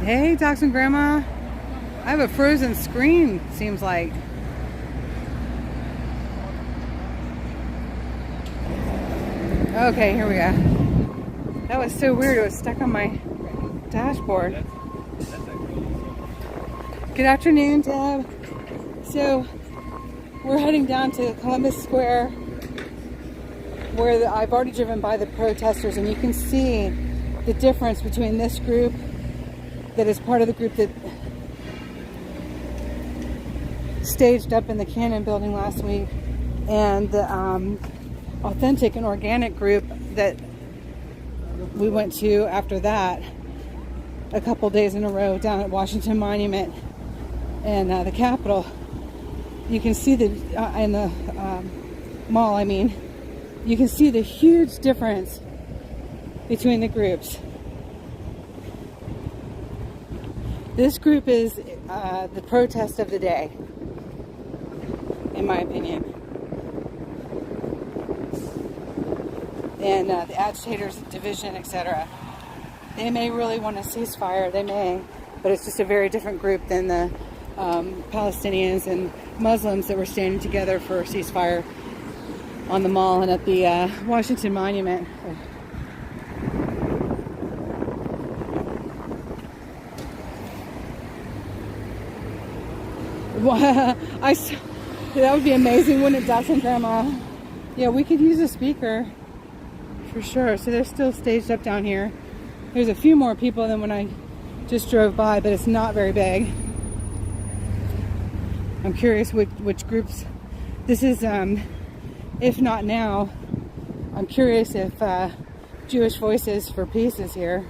Hey, Docs and Grandma. I have a frozen screen, seems like. Okay, here we go. That was so weird. It was stuck on my dashboard. Good afternoon, Deb. So, we're heading down to Columbus Square, where I've already driven by the protesters, and you can see the difference between this group that is part of the group that staged up in the Cannon building last week, and the authentic and organic group that we went to after that a couple days in a row down at Washington Monument and the Capitol. You can see the in the mall, you can see the huge difference between the groups. This group is the protest of the day, in my opinion. And the agitators, division, etc. They may really want a ceasefire, they may, but it's just a very different group than the Palestinians and Muslims that were standing together for a ceasefire on the mall and at the Washington Monument. That would be amazing, wouldn't it, Doc and Grandma? Yeah, we could use a speaker for sure. So they're still staged up down here. There's a few more people than when I just drove by, but it's not very big. I'm curious which groups. This is IfNotNow. I'm curious if Jewish Voices for Peace is here.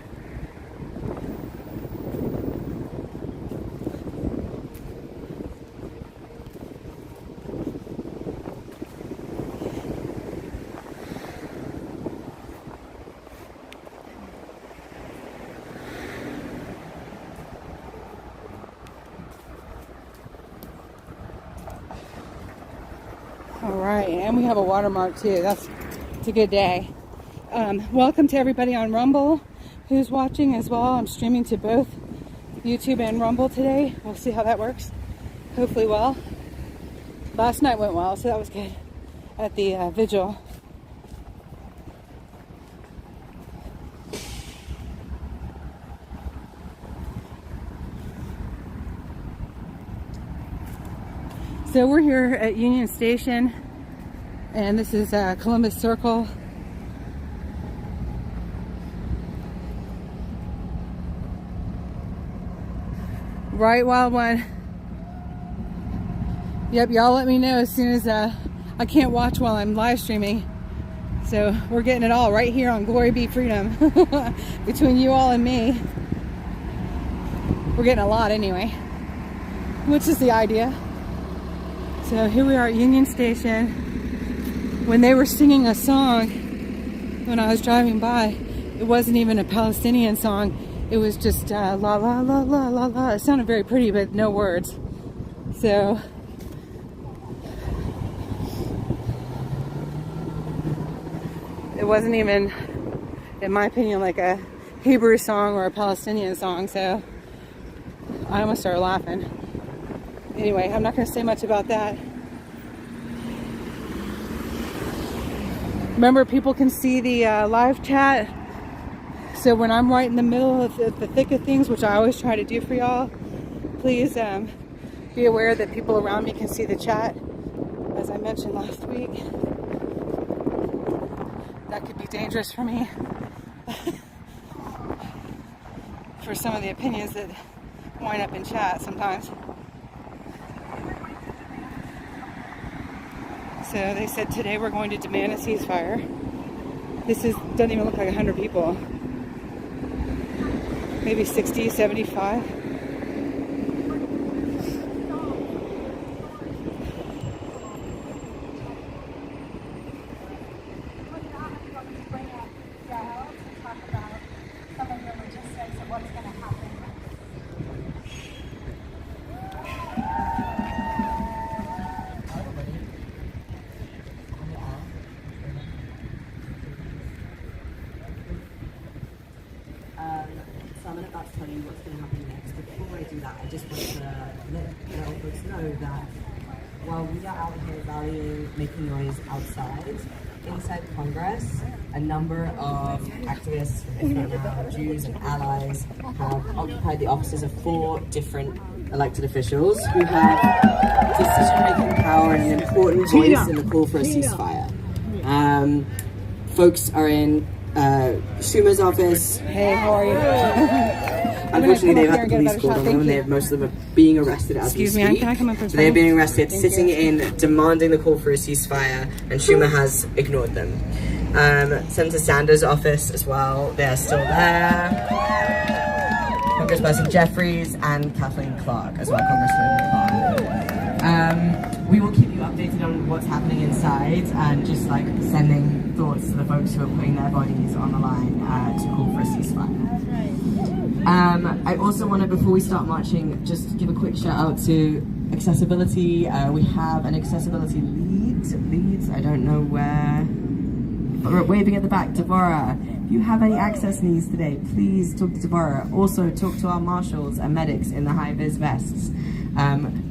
All right, and we have a watermark too. It's a good day. Welcome to everybody on Rumble who's watching as well. I'm streaming to both YouTube and Rumble today. We'll see how that works. Hopefully well. Last night went well, so that was good at the vigil. So we're here at Union Station, and this is Columbus Circle. Right, Wild One. Yep, y'all let me know as soon as I can't watch while I'm live streaming. So we're getting it all right here on Glory Be Freedom. Between you all and me. We're getting a lot anyway, which is the idea. So here we are at Union Station. When they were singing a song, when I was driving by, it wasn't even a Palestinian song. It was just la la la la la la. It sounded very pretty, but no words. So it wasn't even, in my opinion, like a Hebrew song or a Palestinian song. So I almost started laughing. Anyway, I'm not going to say much about that. Remember, people can see the live chat. So when I'm right in the middle of the thick of things, which I always try to do for y'all, please be aware that people around me can see the chat. As I mentioned last week, that could be dangerous for me. For some of the opinions that wind up in chat sometimes. So they said today we're going to demand a ceasefire. Doesn't even look like 100 people. Maybe 60, 75. I'm about to tell you what's going to happen next. But before I do that, I just want to let all folks know that while we are out here rallying, making noise outside, inside Congress, a number of activists from IfNotNow, Jews and allies have occupied the offices of 4 different elected officials who have decision-making power and an important voice in the call for a ceasefire. Folks are in Schumer's office. Hey, how are you? Unfortunately, they've had the police called on them, and most of them are being arrested as we speak. Can I come up for a So they're being arrested, sitting in, demanding the call for a ceasefire, and Schumer has ignored them. Senator Sanders' office as well, they're still there. Congressperson Jeffries and Kathleen Clark as well, Congresswoman Clark. We will keep you updated on what's happening inside and just like sending thoughts to the folks who are putting their bodies on the line to call for a ceasefire. I also want to, before we start marching, just give a quick shout out to accessibility. We have an accessibility lead, I don't know where, but we're waving at the back, Deborah. If you have any access needs today, please talk to Deborah. Also talk to our marshals and medics in the high-vis vests.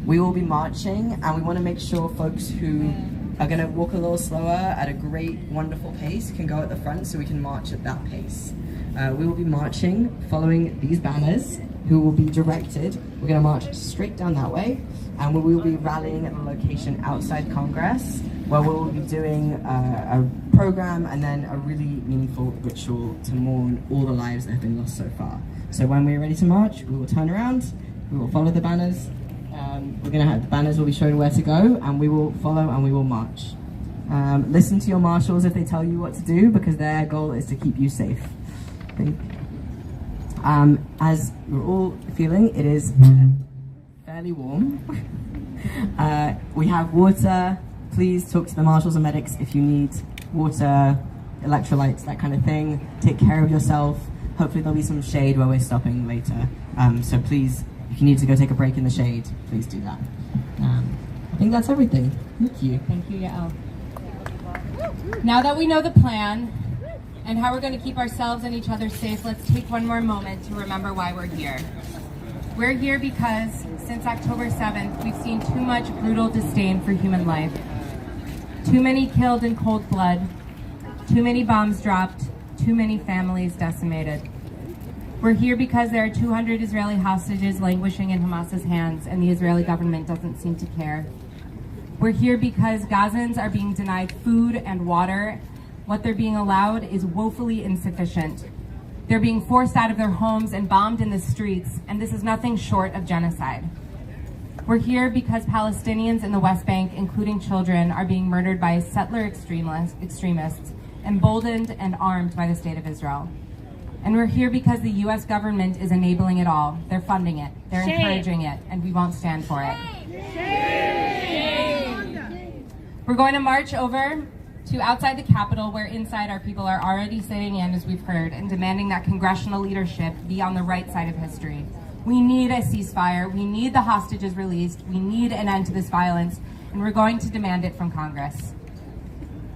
We will be marching, and we want to make sure folks who are going to walk a little slower at a great, wonderful pace can go at the front so we can march at that pace. We will be marching following these banners who will be directed. We're going to march straight down that way, and we will be rallying at the location outside Congress where we will be doing a program and then a really meaningful ritual to mourn all the lives that have been lost so far. So when we're ready to march, we will turn around, we will follow the banners. We're going to have the banners will be showing where to go, and we will follow and we will march. Listen to your marshals if they tell you what to do, because their goal is to keep you safe. As you're all feeling, it is fairly warm. We have water. Please talk to the marshals and medics if you need water, electrolytes, that kind of thing. Take care of yourself. Hopefully there'll be some shade where we're stopping later. So please, if you need to go take a break in the shade, please do that. I think that's everything. Thank you. Thank you, Yael. Now that we know the plan and how we're going to keep ourselves and each other safe, let's take one more moment to remember why we're here. We're here because since October 7th, we've seen too much brutal disdain for human life. Too many killed in cold blood, too many bombs dropped, too many families decimated. We're here because there are 200 Israeli hostages languishing in Hamas's hands, and the Israeli government doesn't seem to care. We're here because Gazans are being denied food and water. What they're being allowed is woefully insufficient. They're being forced out of their homes and bombed in the streets, and this is nothing short of genocide. We're here because Palestinians in the West Bank, including children, are being murdered by settler extremists, emboldened and armed by the State of Israel. And we're here because the U.S. government is enabling it all. They're funding it, they're encouraging it, and we won't stand for it. We're going to march over to outside the Capitol, where inside our people are already sitting in, as we've heard, and demanding that congressional leadership be on the right side of history. We need a ceasefire, we need the hostages released, we need an end to this violence, and we're going to demand it from Congress.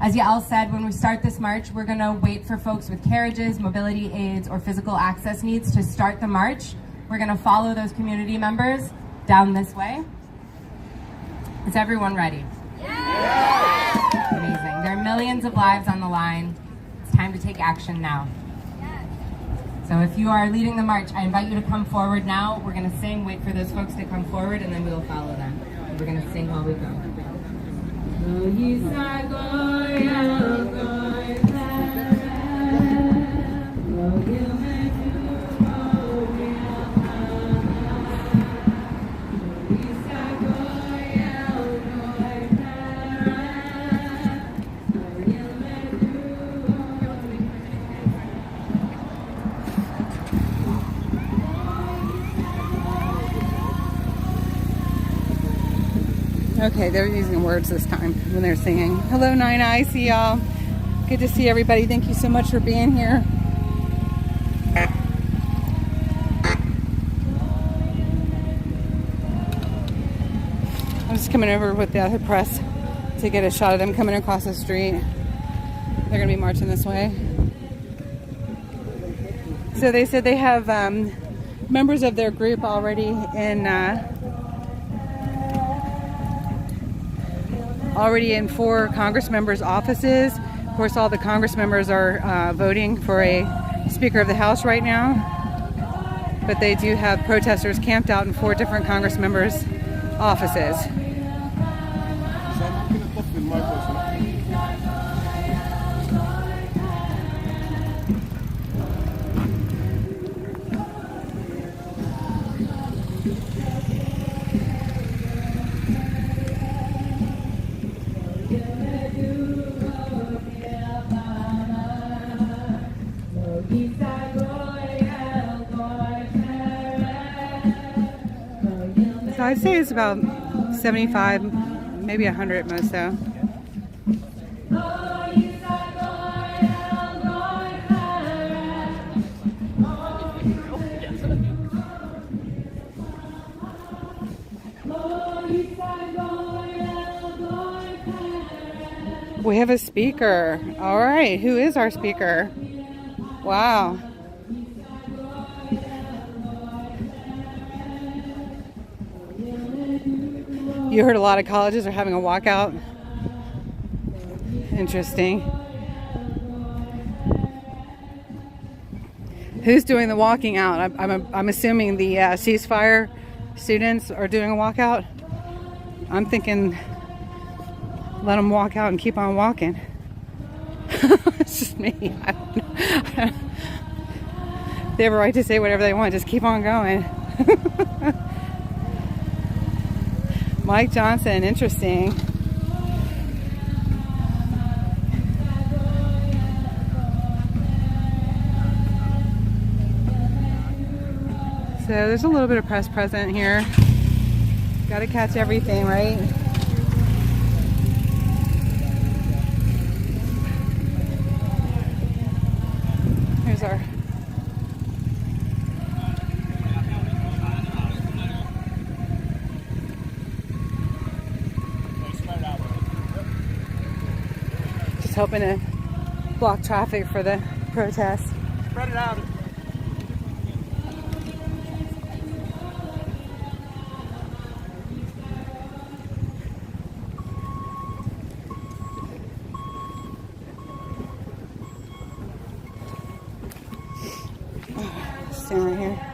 As Yael said, when we start this march, we're going to wait for folks with carriages, mobility aids, or physical access needs to start the march. We're going to follow those community members down this way. Is everyone ready? Yeah. Amazing. There are millions of lives on the line. It's time to take action now. So if you are leading the march, I invite you to come forward now. We're going to sing, wait for those folks to come forward, and then we will follow them. We're going to sing while we go. Okay, they're using words this time when they're singing. Hello, Nina. I see y'all. Good to see everybody. Thank you so much for being here. I'm just coming over with the other press to get a shot of them coming across the street. They're going to be marching this way. So they said they have members of their group already in 4 Congress members' offices. Of course, all the Congress members are voting for a Speaker of the House right now. But they do have protesters camped out in 4 different Congress members' offices. So I'd say it's about 75, maybe 100 at most so. We have a speaker. All right, who is our speaker? Wow. You heard a lot of colleges are having a walkout. Interesting. Who's doing the walking out? I'm assuming the Ceasefire students are doing a walkout. I'm thinking let them walk out and keep on walking. It's just me. I don't know. They have a right to say whatever they want. Just keep on going. Mike Johnson, interesting. So there's a little bit of press present here. Got to catch everything, right? Here's our hoping to block traffic for the protest. Spread it out. Stand right here.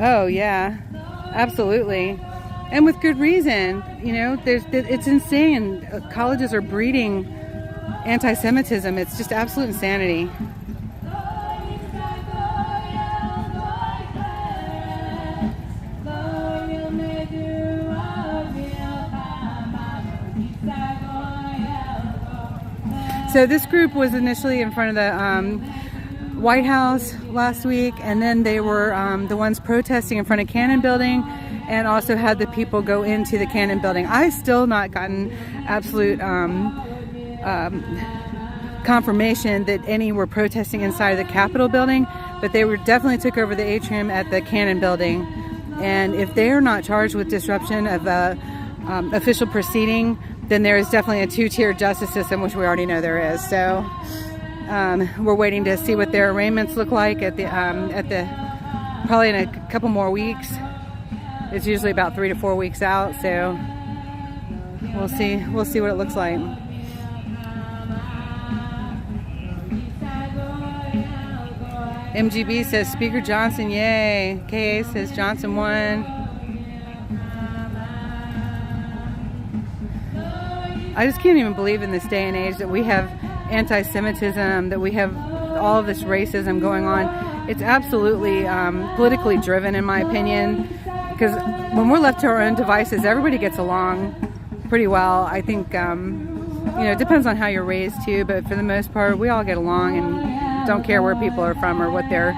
Oh yeah, absolutely, and with good reason. You know, it's insane. Colleges are breeding anti-Semitism. It's just absolute insanity. So this group was initially in front of the White House last week, and then they were the ones protesting in front of Cannon Building, and also had the people go into the Cannon Building. I've still not gotten absolute confirmation that any were protesting inside of the Capitol building, but they definitely took over the atrium at the Cannon Building. And if they are not charged with disruption of official proceeding, then there is definitely a 2-tier justice system, which we already know there is. So we're waiting to see what their arraignments look like at the probably in a couple more weeks. It's usually about 3 to 4 weeks out, so we'll see what it looks like. MGB says Speaker Johnson, yay. KA says Johnson won. I just can't even believe in this day and age that we have anti-Semitism, that we have all of this racism going on. It's absolutely politically driven, in my opinion, because when we're left to our own devices, everybody gets along pretty well. I think, it depends on how you're raised too, but for the most part, we all get along and don't care where people are from or what their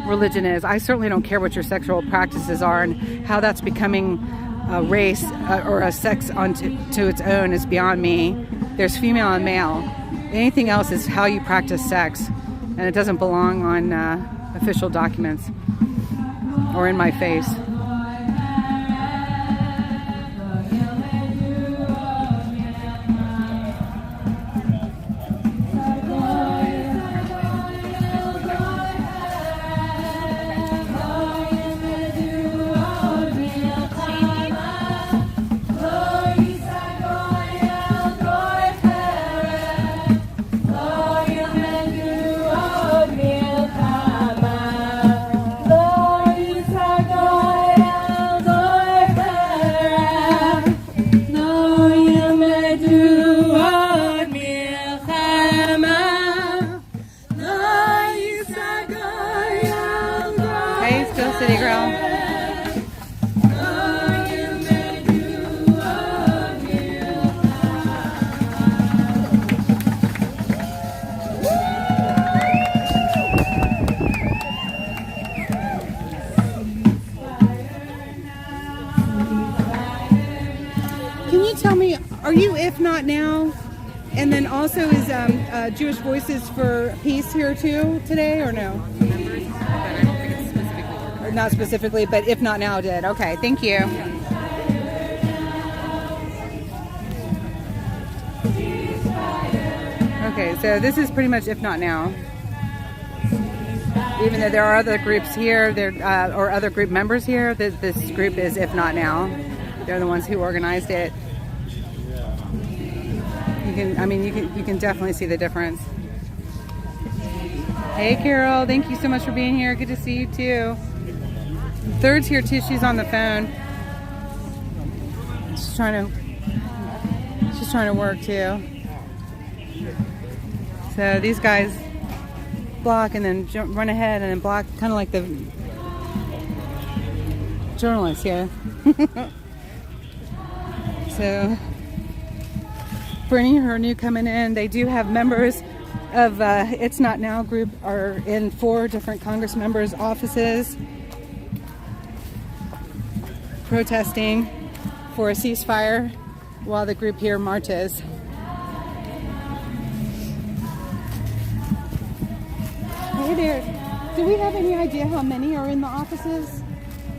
religion is. I certainly don't care what your sexual practices are, and how that's becoming a race or a sex to its own is beyond me. There's female and male. Anything else is how you practice sex, and it doesn't belong on official documents or in my face. Can you tell me, are you IfNotNow? And then also is Jewish Voices for Peace here too today, or no? Members, but I don't think it's specifically organized. Or not specifically, but IfNotNow did. Okay, thank you. Okay, so this is pretty much IfNotNow. Even though there are other groups here, or other group members here, this group is IfNotNow. They're the ones who organized it. You can definitely see the difference. Hey Carol, thank you so much for being here. Good to see you too. Third's here too. She's on the phone. She's trying to work too. So these guys block and then run ahead and then block, kind of like the journalists here. So for any who are new coming in, they do have members of It's Not Now group are in 4 different Congressmembers' offices protesting for a ceasefire while the group here marches. Hey there. Do we have any idea how many are in the offices?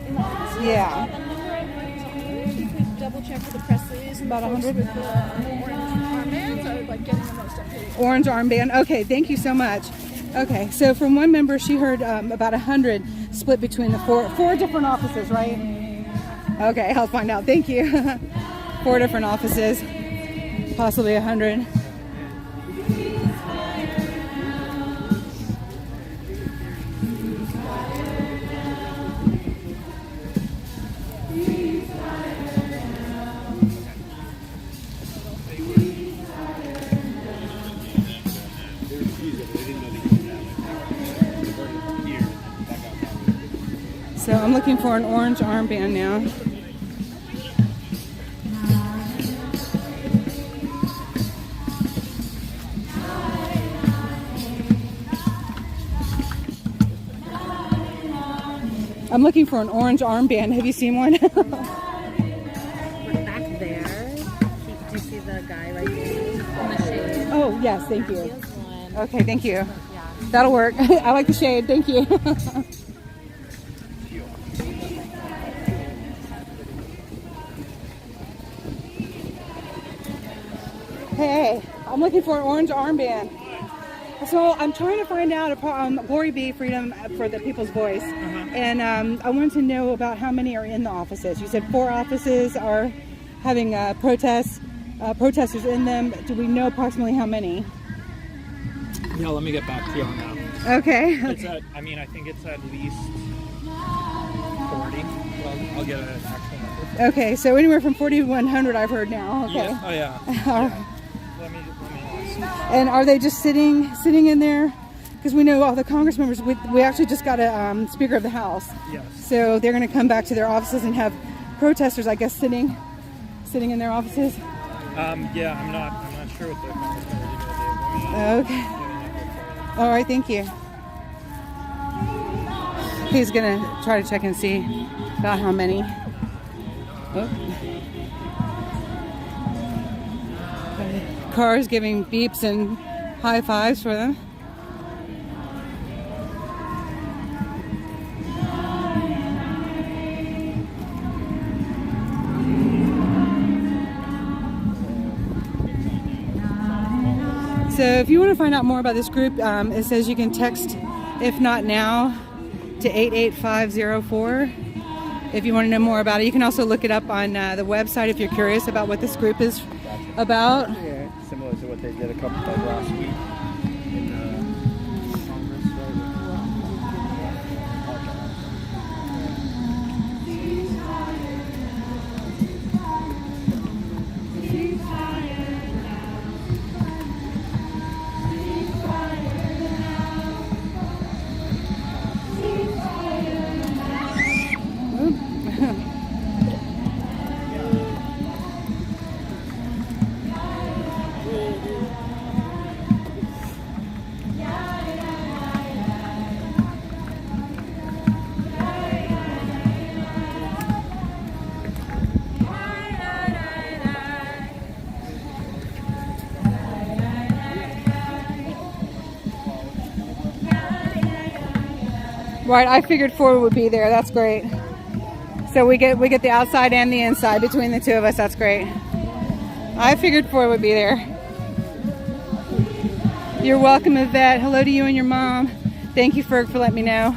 In the offices? Yeah. The number I might you could double check for the press release. About folks 100? with the orange armbands are like getting the most updated. Orange armband. Okay, thank you so much. Okay, so from one member, she heard about 100 split between the four different offices, right? Okay, I'll find out. Thank you. 4 different offices, possibly 100. So I'm looking for an orange armband now. I'm looking for an orange armband. Have you seen one? Back there, do you see the guy right there in the shade? Oh, yes, thank you. He has one. Okay, thank you. Yeah. That'll work. I like the shade. Thank you. Hey, I'm looking for an orange armband. So I'm trying to find out Glory Be Freedom for the People's Voice. And I wanted to know about how many are in the offices. You said 4 offices are having protesters in them. Do we know approximately how many? Yeah, let me get back to you on that. Okay. It's at, I think it's at least 40. Well, I'll get an actual number. Okay, so anywhere from 40 to 100 I've heard now. Okay. Yeah. Oh, yeah. All right. Yeah. Let me ask. And are they just sitting in there? Because we know all the Congressmembers, we actually just got a Speaker of the House. Yes. So they're going to come back to their offices and have protesters, I guess, sitting in their offices. Yeah, I'm not sure what the Congressmembers are going to do. Okay. All right, thank you. He's going to try to check and see about how many. Oh. Cars giving beeps and high fives for them. So if you want to find out more about this group, it says you can text If Not Now to 88504 if you want to know more about it. You can also look it up on the website if you're curious about what this group is about. Yeah, similar to what they did a couple of last week in Congress. Right, I figured 4 would be there. That's great. So we get the outside and the inside between the two of us. That's great. I figured 4 would be there. You're welcome, Yvette. Hello to you and your mom. Thank you, Ferg, for letting me know.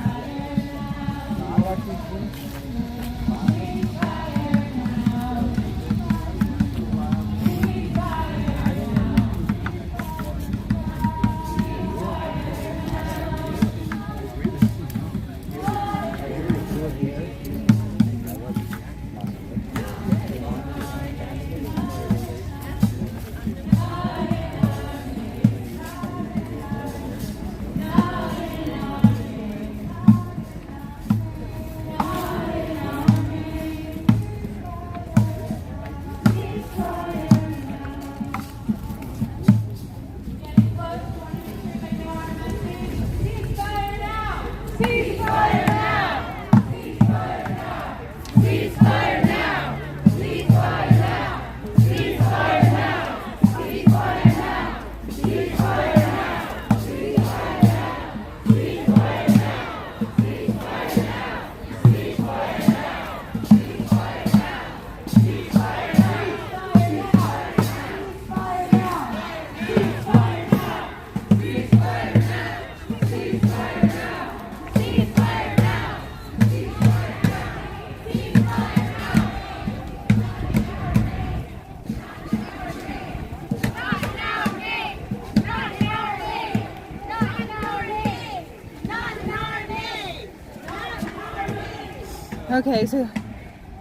Okay, so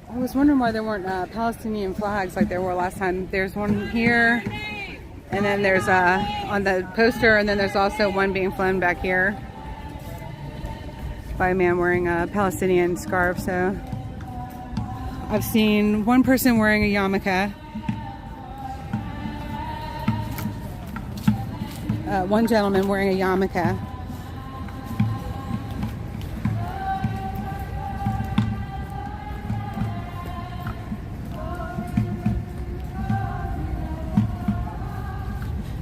I was wondering why there weren't Palestinian flags like there were last time. There's one here, and then there's on the poster, and then there's also one being flown back here by a man wearing a Palestinian scarf. So I've seen one person wearing a yarmulke, one gentleman wearing a yarmulke.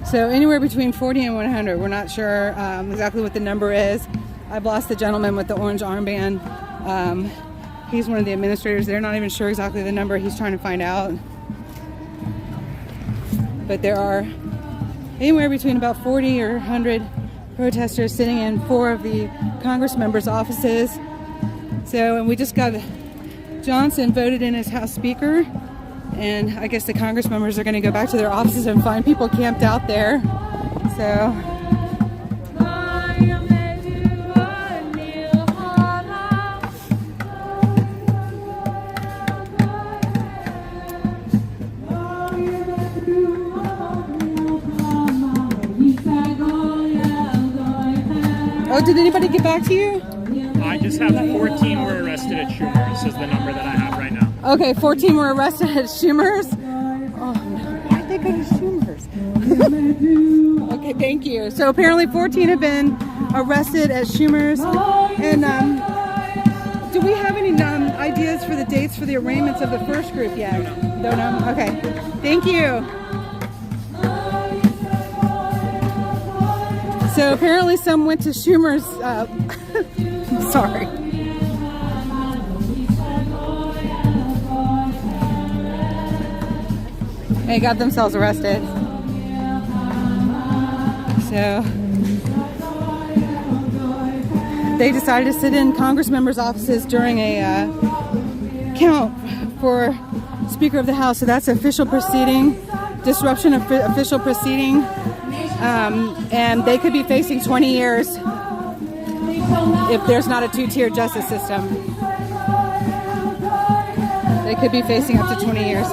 So anywhere between 40 and 100. We're not sure exactly what the number is. I've lost the gentleman with the orange armband. He's one of the administrators. They're not even sure exactly the number. He's trying to find out. But there are anywhere between about 40 or 100 protesters sitting in 4 of the Congressmembers' offices. So, and we just got Johnson voted in as House Speaker. And I guess the Congressmembers are going to go back to their offices and find people camped out there. So. Oh, did anybody get back to you? I just have 14 were arrested at Schumer's is the number that I have right now. Okay, 14 were arrested at Schumer's. Oh no, why'd they go to Schumer's? Okay, thank you. So apparently 14 have been arrested at Schumer's. And do we have any ideas for the dates for the arraignments of the first group yet? Don't know. Okay, thank you. So apparently some went to Schumer's. Sorry. They got themselves arrested. So they decided to sit in Congressmembers' offices during a count for Speaker of the House. So that's official proceeding, disruption of official proceeding, and they could be facing 20 years if there's not a 2-tier justice system. They could be facing up to 20 years.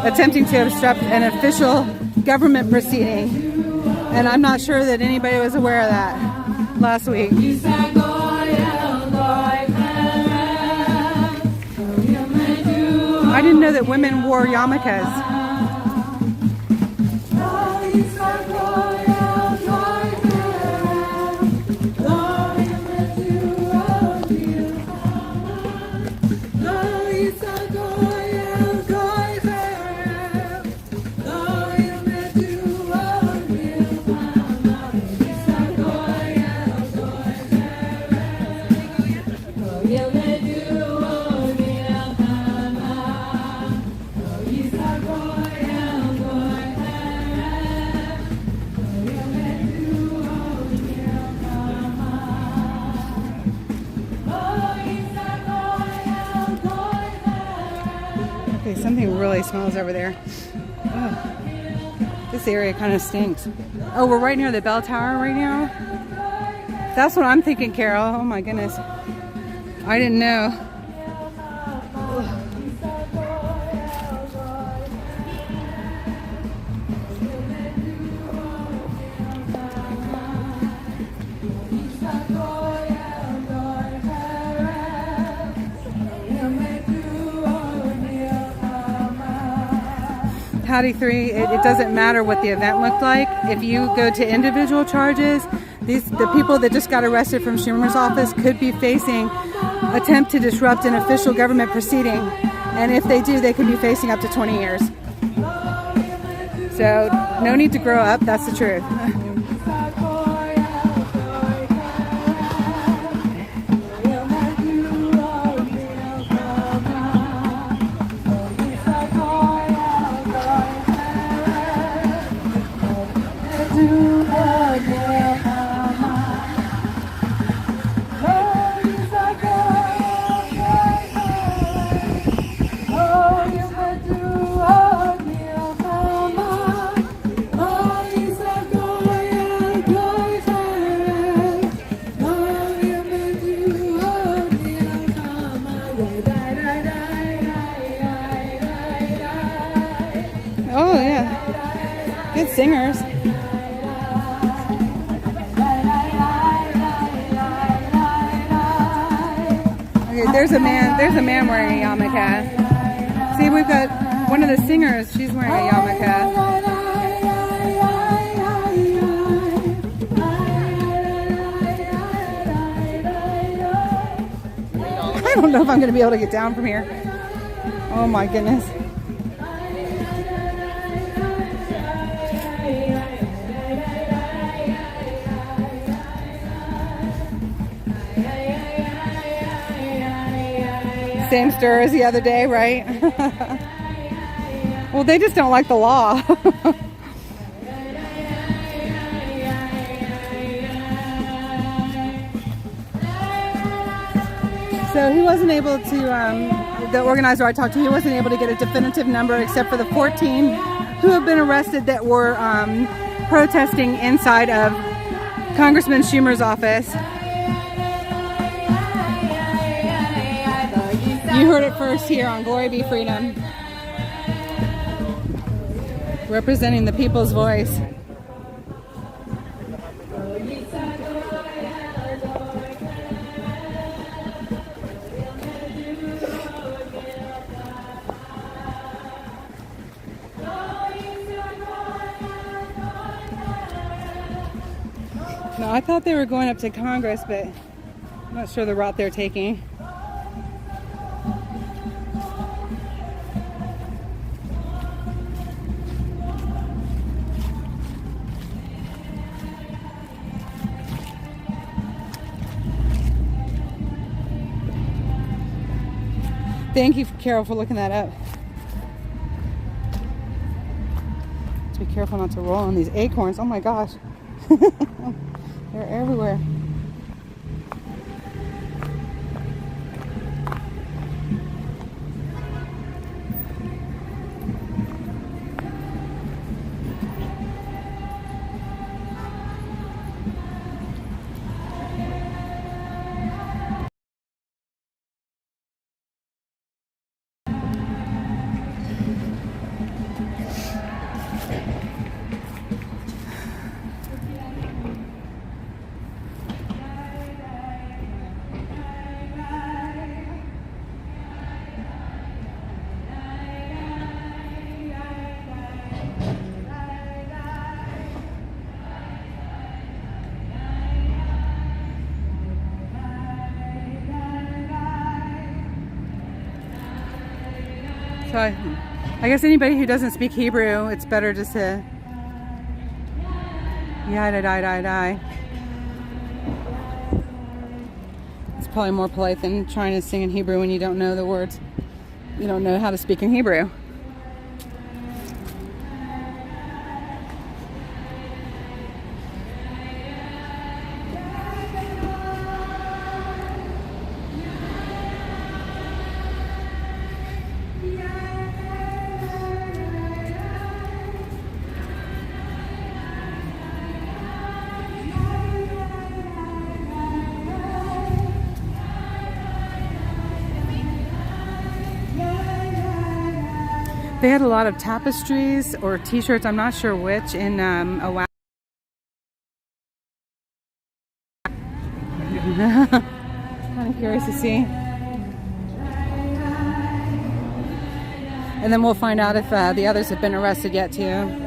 Attempting to obstruct an official government proceeding, and I'm not sure that anybody was aware of that last week. I didn't know that women wore yarmulkes. Okay, something really smells over there. Ugh. This area kind of stinks. Oh, we're right near the bell tower right now? That's what I'm thinking, Carol. Oh my goodness. I didn't know. Ugh. Howdy 3, it doesn't matter what the event looked like. If you go to individual charges, the people that just got arrested from Schumer's office could be facing attempt to disrupt an official government proceeding. And if they do, they could be facing up to 20 years. So no need to grow up, that's the truth. Oh yeah, good singers. Okay, there's a man wearing a yarmulke. See, we've got one of the singers, she's wearing a yarmulke. I don't know if I'm going to be able to get down from here. Oh my goodness. Same stir as the other day, right? Well, they just don't like the law. So he wasn't able to, the organizer I talked to, he wasn't able to get a definitive number except for the 14 who have been arrested that were protesting inside of Congressman Schumer's office. You heard it first here on Glory Be Freedom. Representing the people's voice. No, I thought they were going up to Congress, but I'm not sure the route they're taking. Thank you, Carol, for looking that up. Be careful not to roll on these acorns. Oh my gosh. They're everywhere. So I guess anybody who doesn't speak Hebrew, it's better just to die. It's probably more polite than trying to sing in Hebrew when you don't know the words. You don't know how to speak in Hebrew. They had a lot of tapestries or t-shirts, I'm not sure which, in a wax. Kind of curious to see. And then we'll find out if the others have been arrested yet too.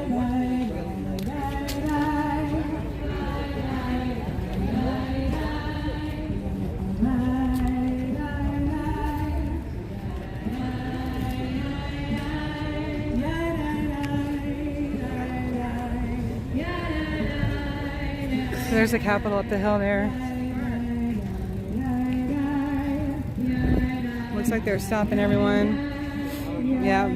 There's the Capitol up the hill there. Looks like they're stopping everyone. Yeah.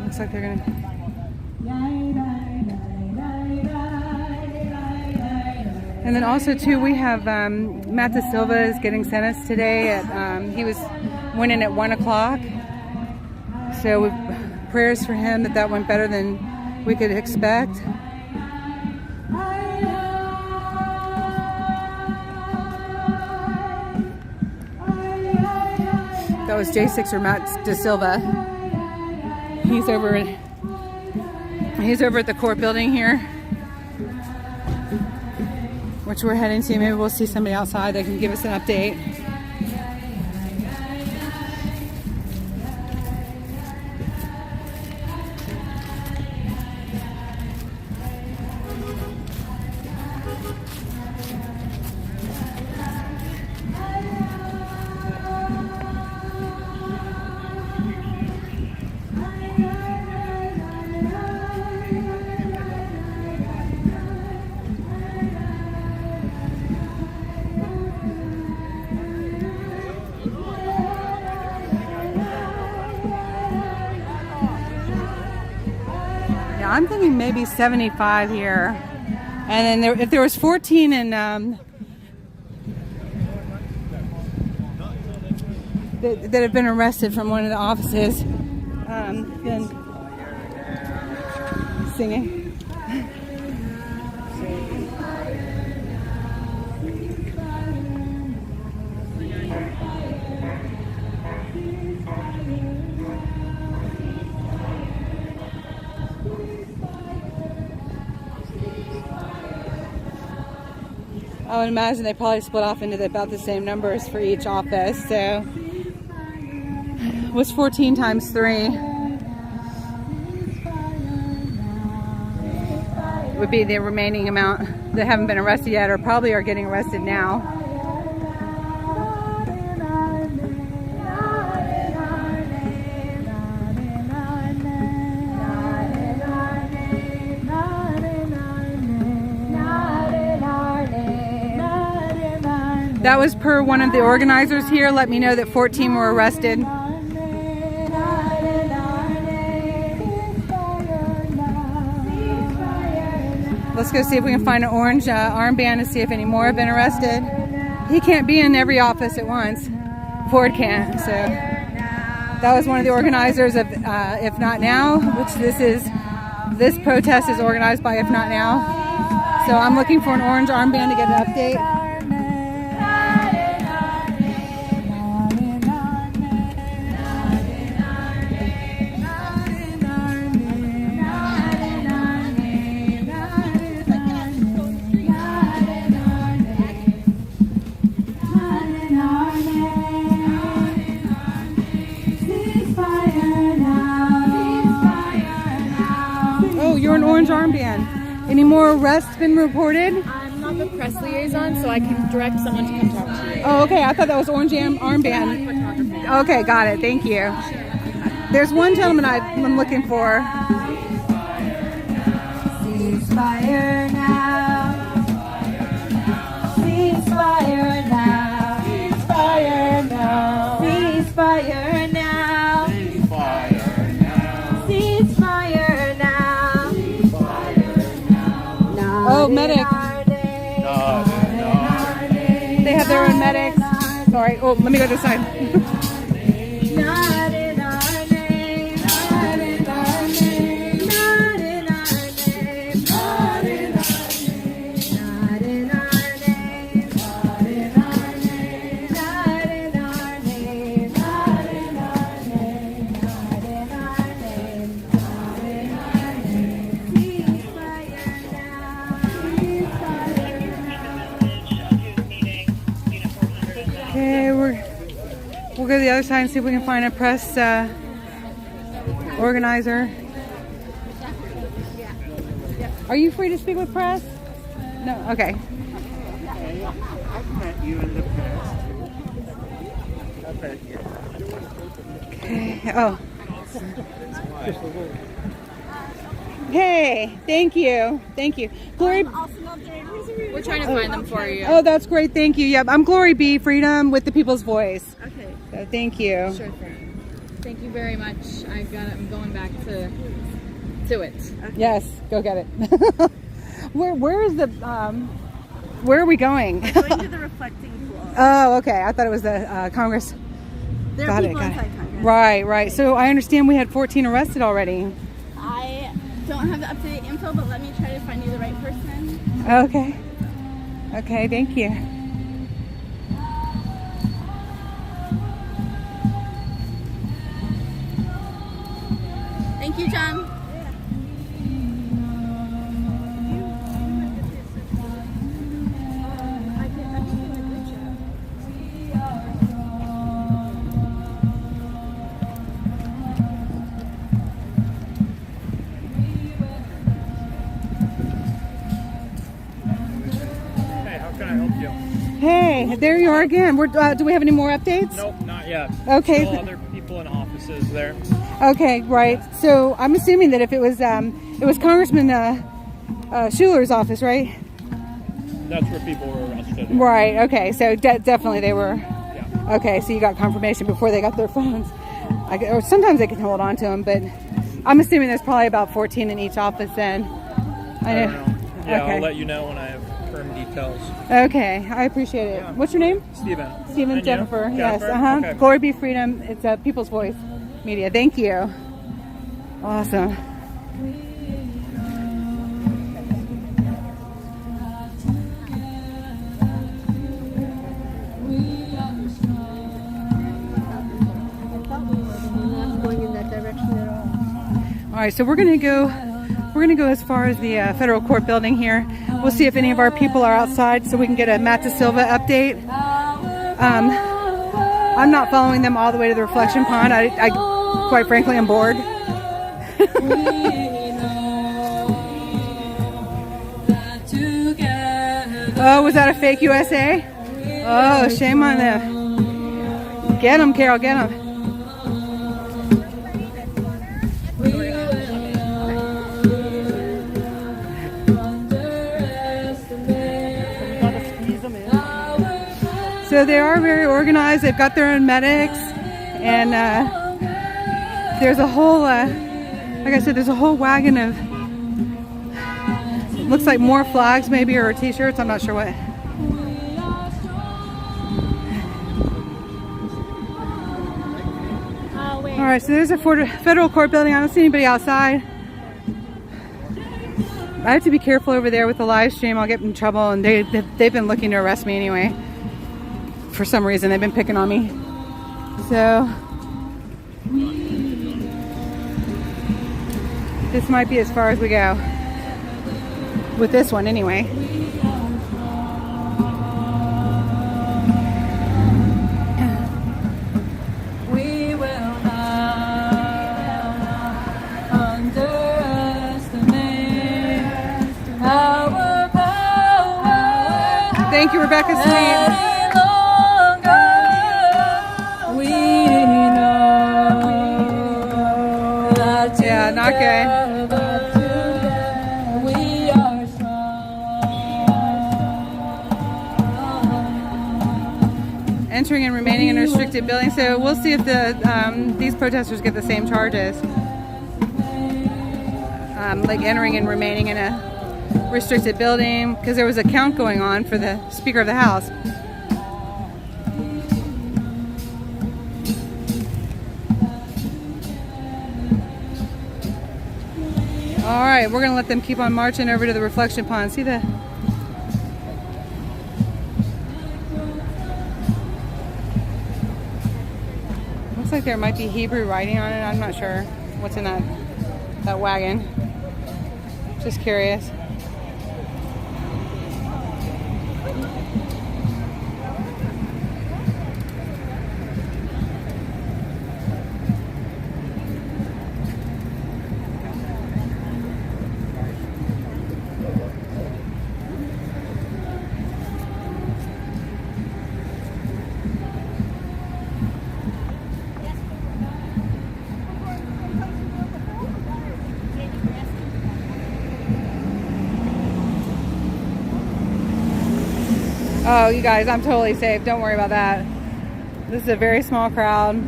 Looks like they're gonna. And then also too, we have Matt Da Silva is getting sentenced today. He went in at 1 o'clock. So prayers for him that went better than we could expect. That was J6er Matt Da Silva. He's over at the court building here, which we're heading to. Maybe we'll see somebody outside that can give us an update. I'm thinking maybe 75 here, and then if there was 14 in that have been arrested from one of the offices, then singing. I would imagine they probably split off into about the same numbers for each office. So what's 14 times 3? Would be the remaining amount that haven't been arrested yet, or probably are getting arrested now. That was per one of the organizers here. Let me know that 14 were arrested. Let's go see if we can find an orange armband and see if any more have been arrested. He can't be in every office at once. Ford can't. So that was one of the organizers of IfNotNow, which this protest is organized by IfNotNow. So I'm looking for an orange armband to get an update. You're an orange armband. Any more arrests been reported? I'm not the press liaison, so I can direct someone to come talk to you. Oh, okay. I thought that was orange armband. Okay, got it. Thank you. There's one gentleman I'm looking for. Ceasefire now. Ceasefire now. Ceasefire now. have their own medics. Sorry. Oh, let me go to the side. Not in our name, not in our name, not in our name, not in our name, not in our name, not in our name, not in our name, not in our name, not in our name, not in our name. Ceasefire now, ceasefire. Okay, we'll go to the other side and see if we can find a press organizer. Are you free to speak with press? No. Okay. I've met you in the past. I've met you. Okay. Oh. Hey, thank you. Thank you. Glory. We're trying to find them for you. Oh, that's great. Thank you. Yep. I'm Glory B. Freedom with the People's Voice. Okay. So thank you. Sure thing. Thank you very much. I'm going back to it. Yes, go get it. Where is the where are we going? Going to the reflecting pool. Oh, okay. I thought it was the Congress. There Got are it, people got it. inside Congress. Right. So I understand we had 14 arrested already. I don't have the up-to-date info, but let me try to find you the right person. Okay. Okay, thank you. Thank you, John. Hey, how can I help you? Hey, there you are again. Do we have any more updates? Nope, not yet. Okay. Still other people in offices there. Okay, right. So I'm assuming that if it was Congressman Schuler's office, right? That's where people were arrested. Right. Okay. So definitely they were. Yeah. Okay. So you got confirmation before they got their phones. Or sometimes they can hold on to them, but I'm assuming there's probably about 14 in each office. Then. I don't know. Yeah, Okay. I'll let you know when I have firm details. Okay. I appreciate it. Yeah. What's your name? Steven. Stephen And you? Jennifer. Yes. Jennifer? Okay. Glory be freedom. It's People's Voice Media. Thank you. Awesome. Going in that direction at all. All right, so we're gonna go as far as the federal court building here. We'll see if any of our people are outside so we can get a Matt DaSilva update. I'm not following them all the way to the reflection pond. I quite frankly am bored. Oh, was that a fake USA? Oh, shame on them. Get them, Carol, get them. So they are very organized. They've got their own medics, and there's a whole, like I said, there's a whole wagon of, looks like more flags maybe, or t-shirts. I'm not sure what. All right, so there's a federal court building. I don't see anybody outside. I have to be careful over there with the live stream. I'll get in trouble, and they've been looking to arrest me anyway. For some reason, they've been picking on me. So this might be as far as we go with this one anyway. We will not underestimate our power. Thank you, Rebecca Sweet. Yeah, not good. We are strong. Entering and remaining in a restricted building. So we'll see if these protesters get the same charges. Like entering and remaining in a restricted building, because there was a count going on for the Speaker of the House. All right, we're gonna let them keep on marching over to the reflection pond. See the... Looks like there might be Hebrew writing on it. I'm not sure what's in that wagon. Just curious. Oh, you guys, I'm totally safe. Don't worry about that. This is a very small crowd.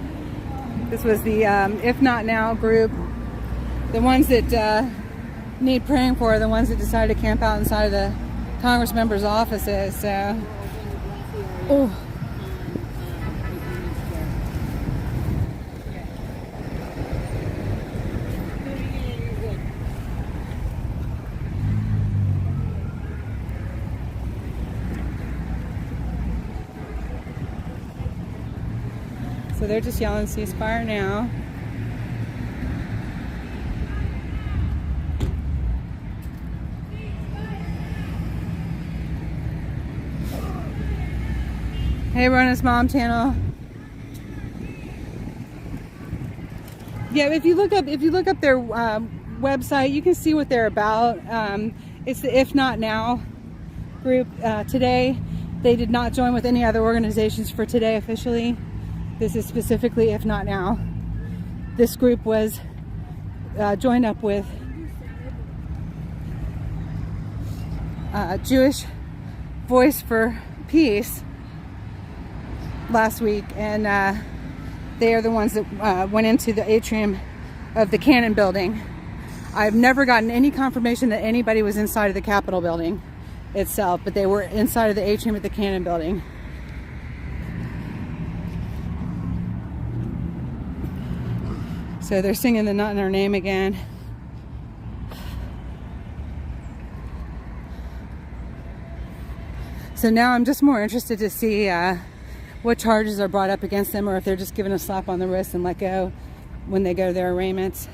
This was the IfNotNow group. The ones that need praying for are the ones that decided to camp out inside of the Congressmembers' offices. So, oh. So they're just yelling ceasefire now. Hey, Rona's Mom channel. Yeah, if you look up their website, you can see what they're about. It's the IfNotNow group. Today, they did not join with any other organizations for today officially. This is specifically IfNotNow. This group was joined up with Jewish Voice for Peace last week, and they are the ones that went into the atrium of the Cannon building. I've never gotten any confirmation that anybody was inside of the Capitol building itself, but they were inside of the atrium at the Cannon building. So they're singing the Not in Our Name again. So now I'm just more interested to see what charges are brought up against them, or if they're just given a slap on the wrist and let go when they go to their arraignments.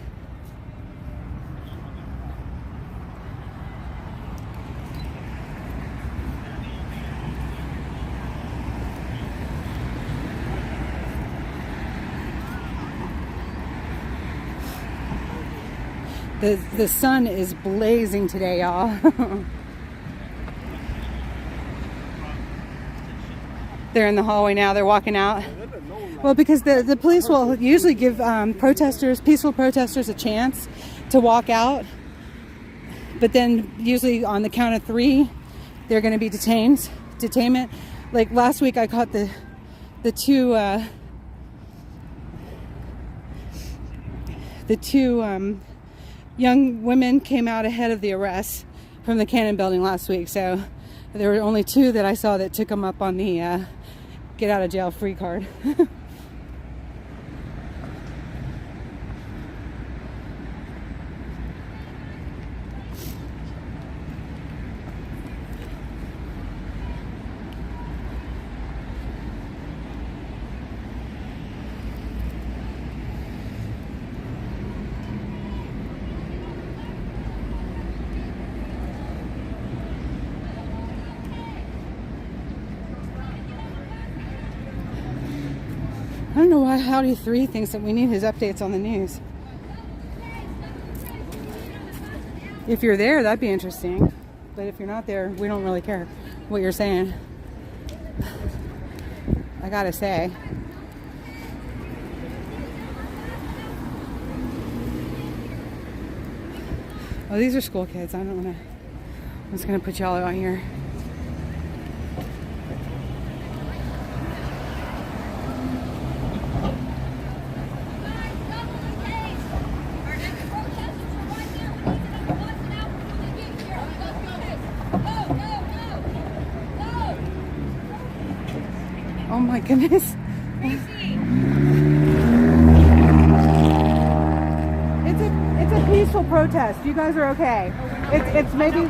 The sun is blazing today, y'all. They're in the hallway now. They're walking out. Well, because the police will usually give peaceful protesters, a chance to walk out. But then usually on the count of 3, they're going to be detainment. Like last week, I caught the two young women came out ahead of the arrest from the Cannon building last week. So there were only 2 that I saw that took them up on the get out of jail free card. I don't know why Howdy 3 thinks that we need his updates on the news. If you're there, that'd be interesting. But if you're not there, we don't really care what you're saying. I gotta say. Oh, these are school kids. I don't wanna... I'm just gonna put y'all out here. Oh my goodness. It's a peaceful protest. You guys are okay. It's maybe,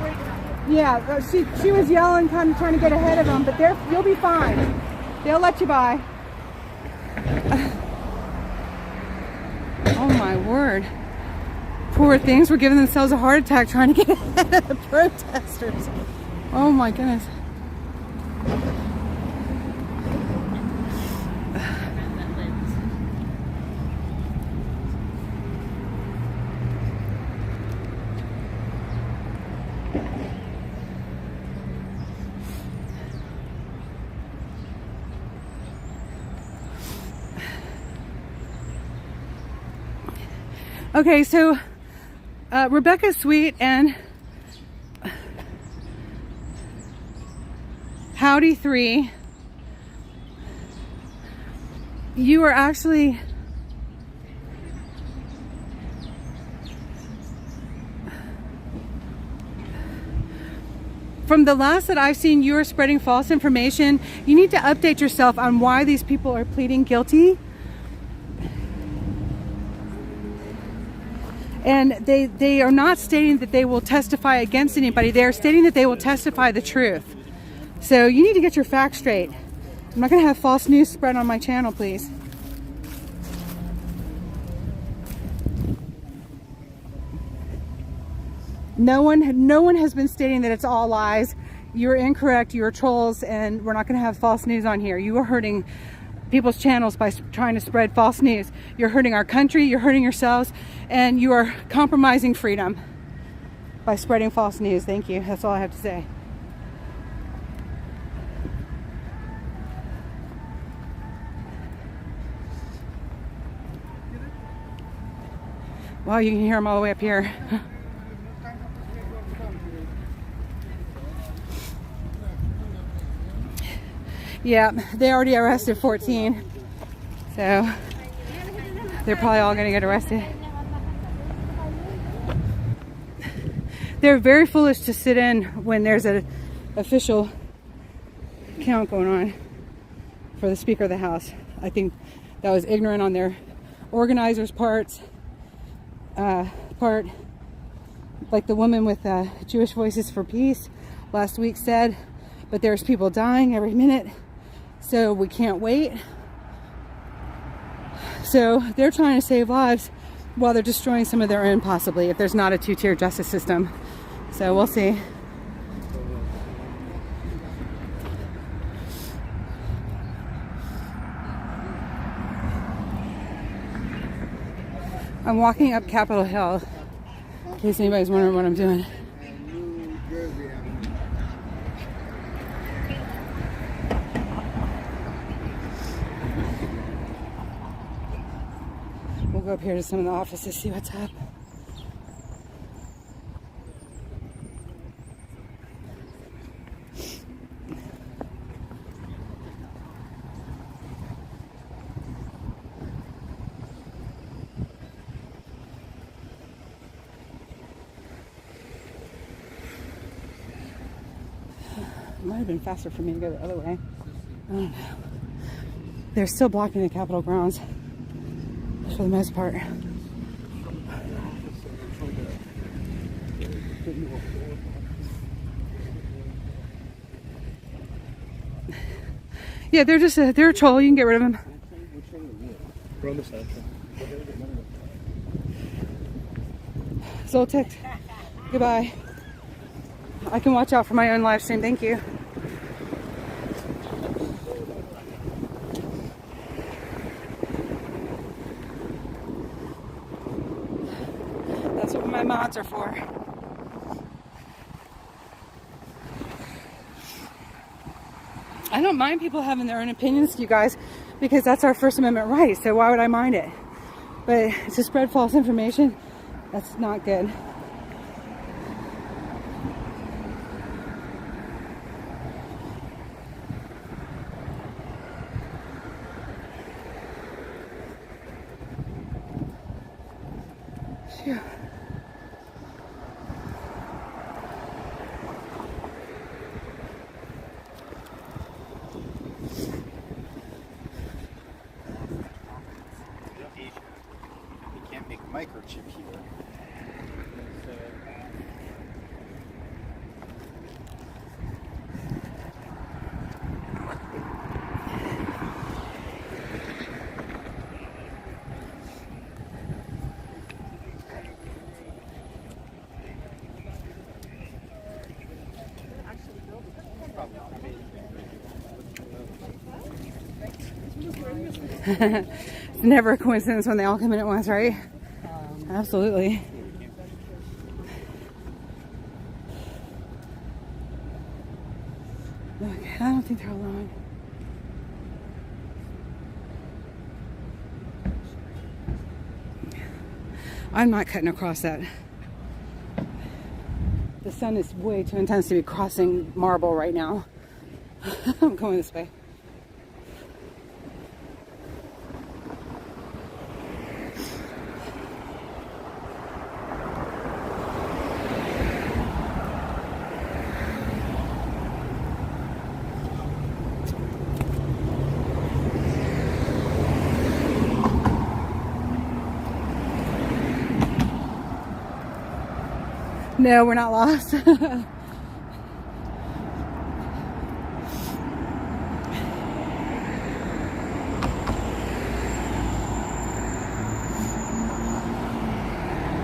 yeah. She was yelling, kind of trying to get ahead of them, but you'll be fine. They'll let you by. Oh my word. Poor things were giving themselves a heart attack trying to get ahead of the protesters. Oh my goodness. Okay, so Rebecca Sweet and Howdy 3, you are actually from the last that I've seen, you are spreading false information. You need to update yourself on why these people are pleading guilty. And they are not stating that they will testify against anybody. They are stating that they will testify the truth. So you need to get your facts straight. I'm not going to have false news spread on my channel, please. No one has been stating that it's all lies. You're incorrect. You're trolls, and we're not going to have false news on here. You are hurting people's channels by trying to spread false news. You're hurting our country, you're hurting yourselves, and you are compromising freedom by spreading false news. Thank you. That's all I have to say. Wow, you can hear them all the way up here. Yeah, they already arrested 14, so they're probably all going to get arrested. They're very foolish to sit in when there's an official count going on for the Speaker of the House. I think that was ignorant on their organizers' part, like the woman with Jewish Voices for Peace last week said, but there's people dying every minute. So we can't wait. So they're trying to save lives while they're destroying some of their own, possibly, if there's not a two-tier justice system. So we'll see. I'm walking up Capitol Hill, in case anybody's wondering what I'm doing. We'll go up here to some of the offices, see what's up. It might have been faster for me to go the other way. I don't know. They're still blocking the Capitol grounds for the most part. Yeah, they're just they're a troll. You can get rid of them. Zoltek, goodbye. I can watch out for my own live stream. Thank you. That's what my mods are for. I don't mind people having their own opinions, you guys, because that's our First Amendment right. So why would I mind it? But to spread false information, that's not good. Phew. You can't make microchip here. It's never a coincidence when they all come in at once, right? Absolutely. Okay, I don't think they're alone. I'm not cutting across that. The sun is way too intense to be crossing marble right now. I'm going this way. No, we're not lost. We're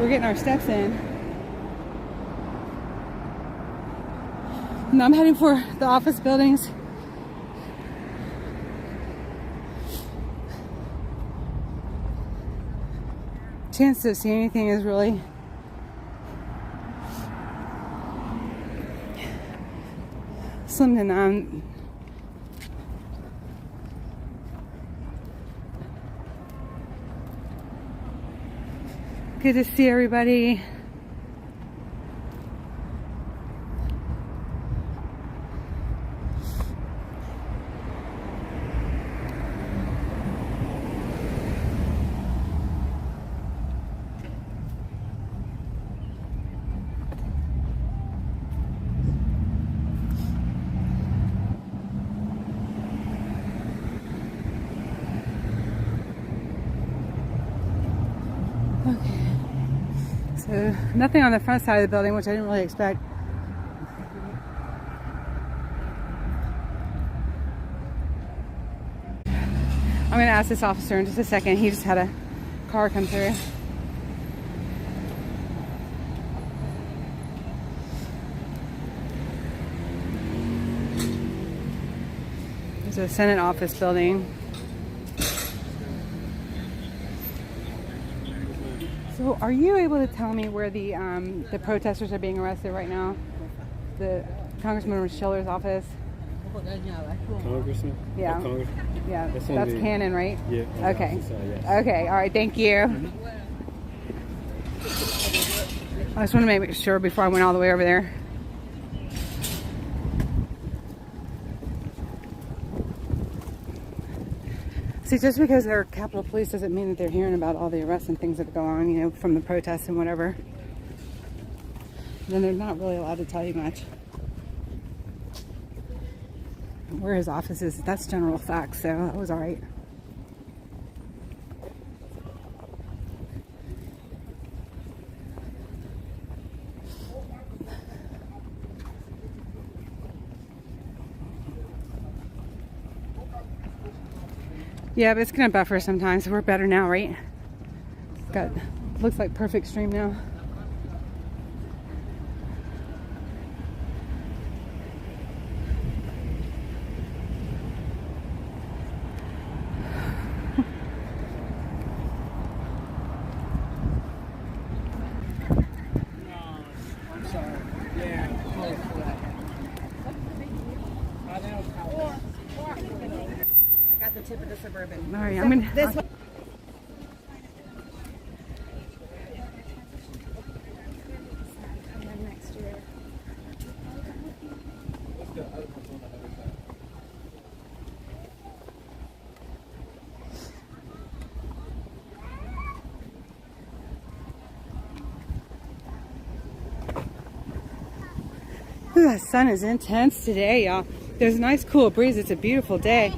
getting our steps in. And I'm heading for the office buildings. Chance to see anything is really slim to none. Good to see everybody. So nothing on the front side of the building, which I didn't really expect. I'm going to ask this officer in just a second. He just had a car come through. There's a Senate office building. So are you able to tell me where the protesters are being arrested right now? The Congressmember Schiller's office? Congressman? Yeah. Oh, Congress. Yeah, that's the, Cannon, right? Yeah. Okay. Yes. Okay, all right, thank you. I just want to make sure before I went all the way over there. See, just because they're Capitol Police doesn't mean that they're hearing about all the arrests and things that go on, you know, from the protests and whatever. Then they're not really allowed to tell you much. Where his office is, that's general facts, so that was all right. Yeah, but it's gonna buffer sometimes. We're better now, right? Got, looks like perfect stream now. I'm sorry. Yeah, close to that. Got the tip of the Suburban. All right, I'm gonna. This one. Next year. Ooh, the sun is intense today, y'all. There's a nice cool breeze. It's a beautiful day.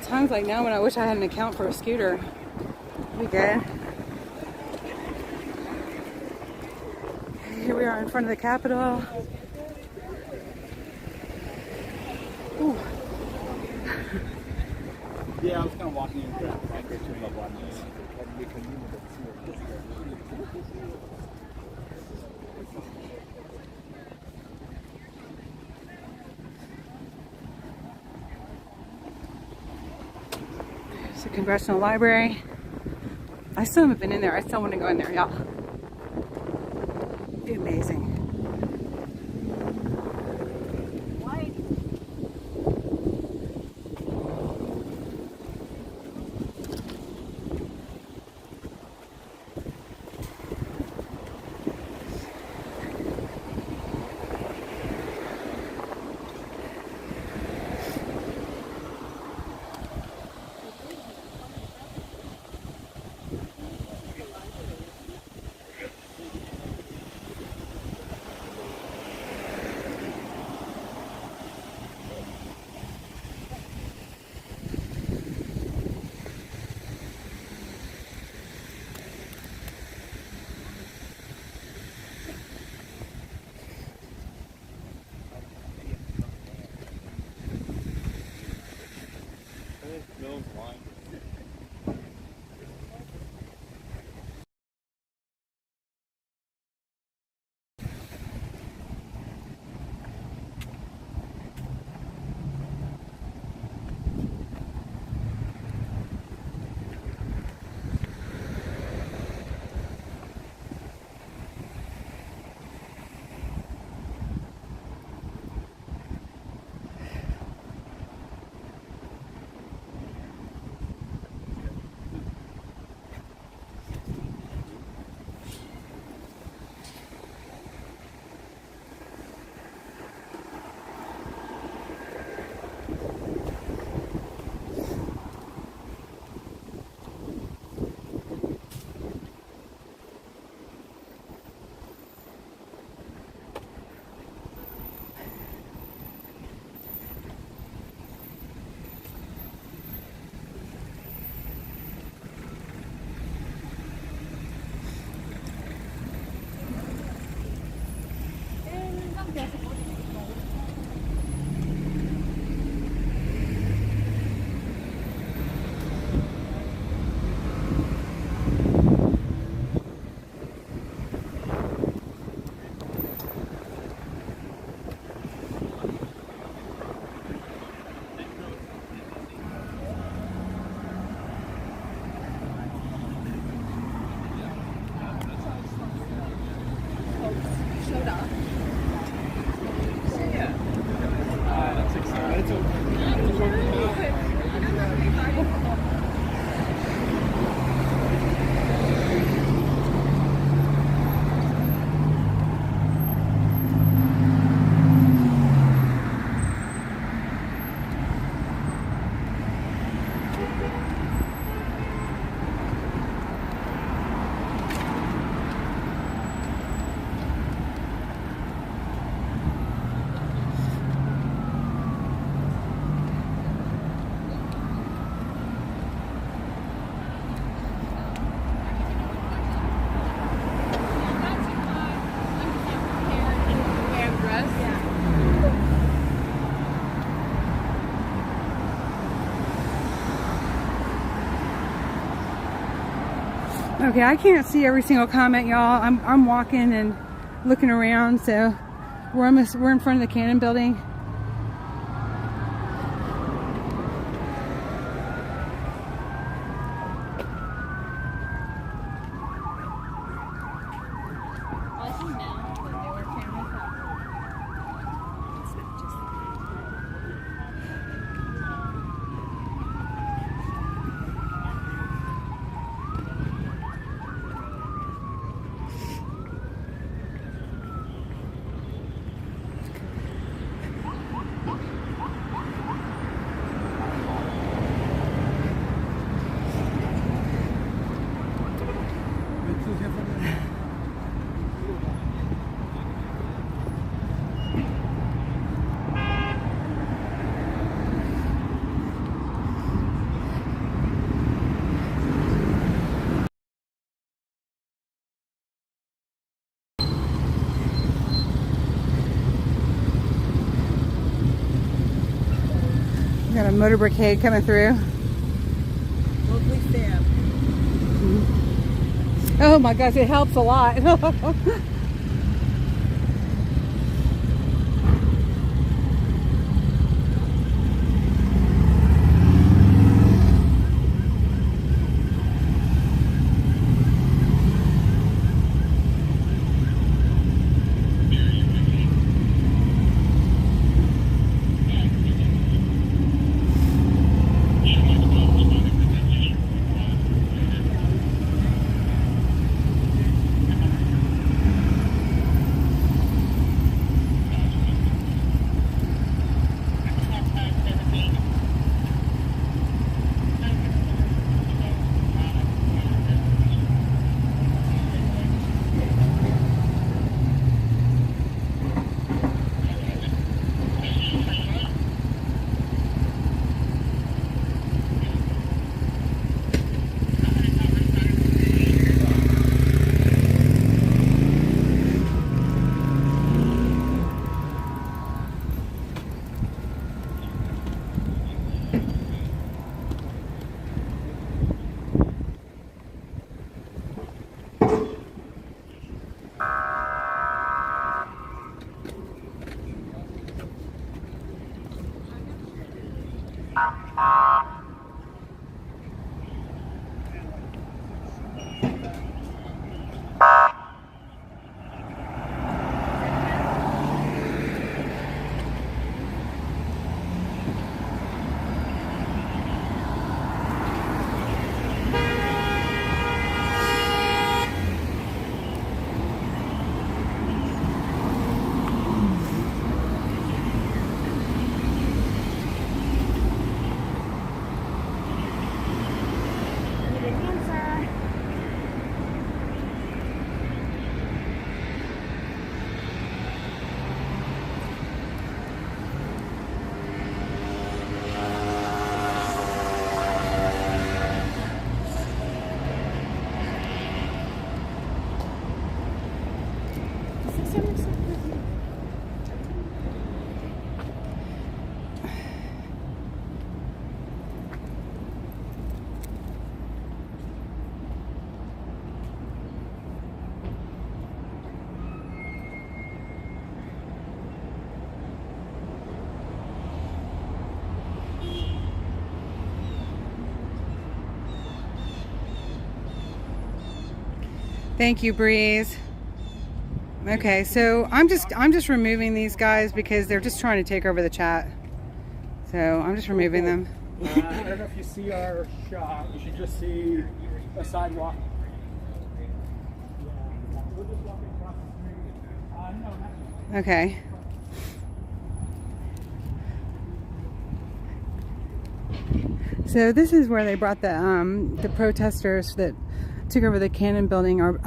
Times like now when I wish I had an account for a scooter. We good. Here we are in front of the Capitol. Ooh. Yeah, I was kind of walking in there. It's the Congressional Library. I still haven't been in there. I still want to go in there, y'all. It'd be amazing. Okay, I can't see every single comment, y'all. I'm walking and looking around, so we're in front of the Cannon building. We got a motor brigade coming through. Hopefully Sam. Oh my gosh, it helps a lot. Thank you, Breeze. Okay, so I'm just removing these guys because they're just trying to take over the chat. So I'm just removing them. I don't know if you see our shot. You should just see a sidewalk. We're just walking across the street. Okay. So this is where they brought the protesters that took over the Cannon building or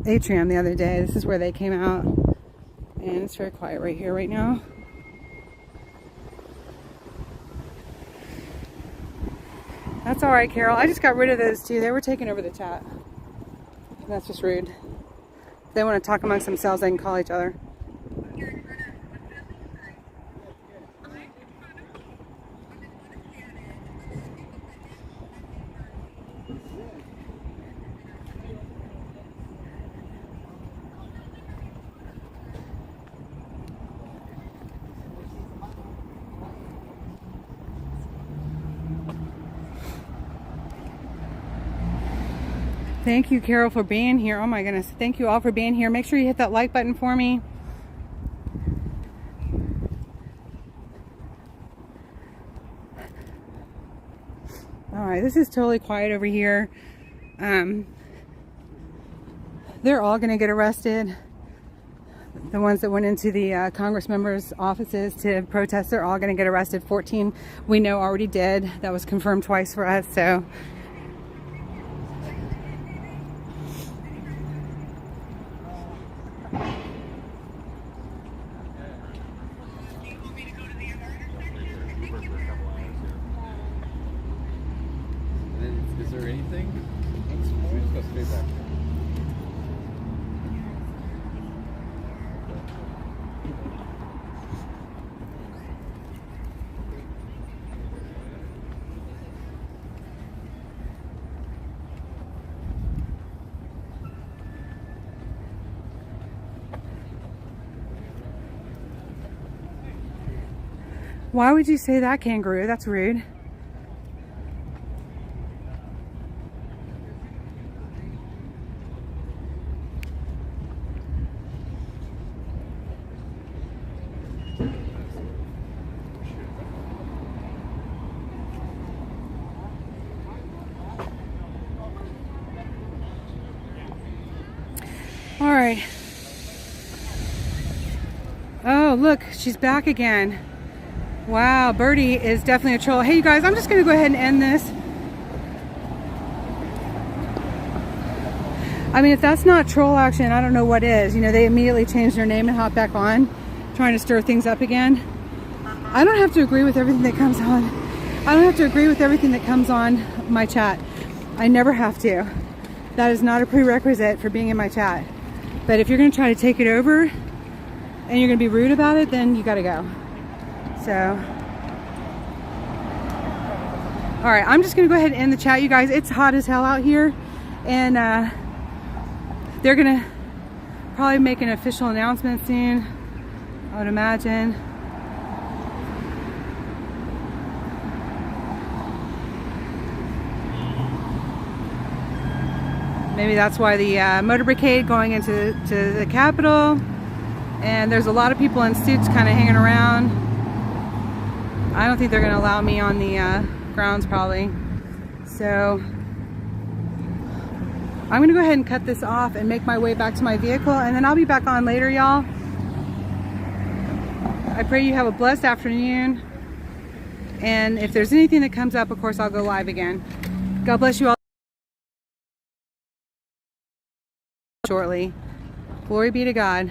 atrium the other day. This is where they came out, and it's very quiet right here right now. That's all right, Carol. I just got rid of those two. They were taking over the chat. That's just rude. If they want to talk amongst themselves, they can call each other. Thank you, Carol, for being here. Oh my goodness. Thank you all for being here. Make sure you hit that like button for me. All right, this is totally quiet over here. They're all going to get arrested. The ones that went into the Congress members' offices to protest, they're all going to get arrested. 14 we know already did. That was confirmed twice for us, so... Is there anything? We just go straight back. Why would you say that, kangaroo? That's rude. All right. Oh, look, she's back again. Wow, Birdie is definitely a troll. Hey, you guys, I'm just going to go ahead and end this. I mean, if that's not troll action, I don't know what is. You know, they immediately changed their name and hop back on, trying to stir things up again. I don't have to agree with everything that comes on. I don't have to agree with everything that comes on my chat. I never have to. That is not a prerequisite for being in my chat. But if you're going to try to take it over and you're going to be rude about it, then you got to go. So, all right, I'm just going to go ahead and end the chat, you guys. It's hot as hell out here. And they're going to probably make an official announcement soon, I would imagine. Maybe that's why the motor brigade going into the Capitol, and there's a lot of people in suits kind of hanging around. I don't think they're going to allow me on the grounds probably. So I'm going to go ahead and cut this off and make my way back to my vehicle, and then I'll be back on later, y'all. I pray you have a blessed afternoon, and if there's anything that comes up, of course, I'll go live again. God bless you all. Shortly. Glory be to God.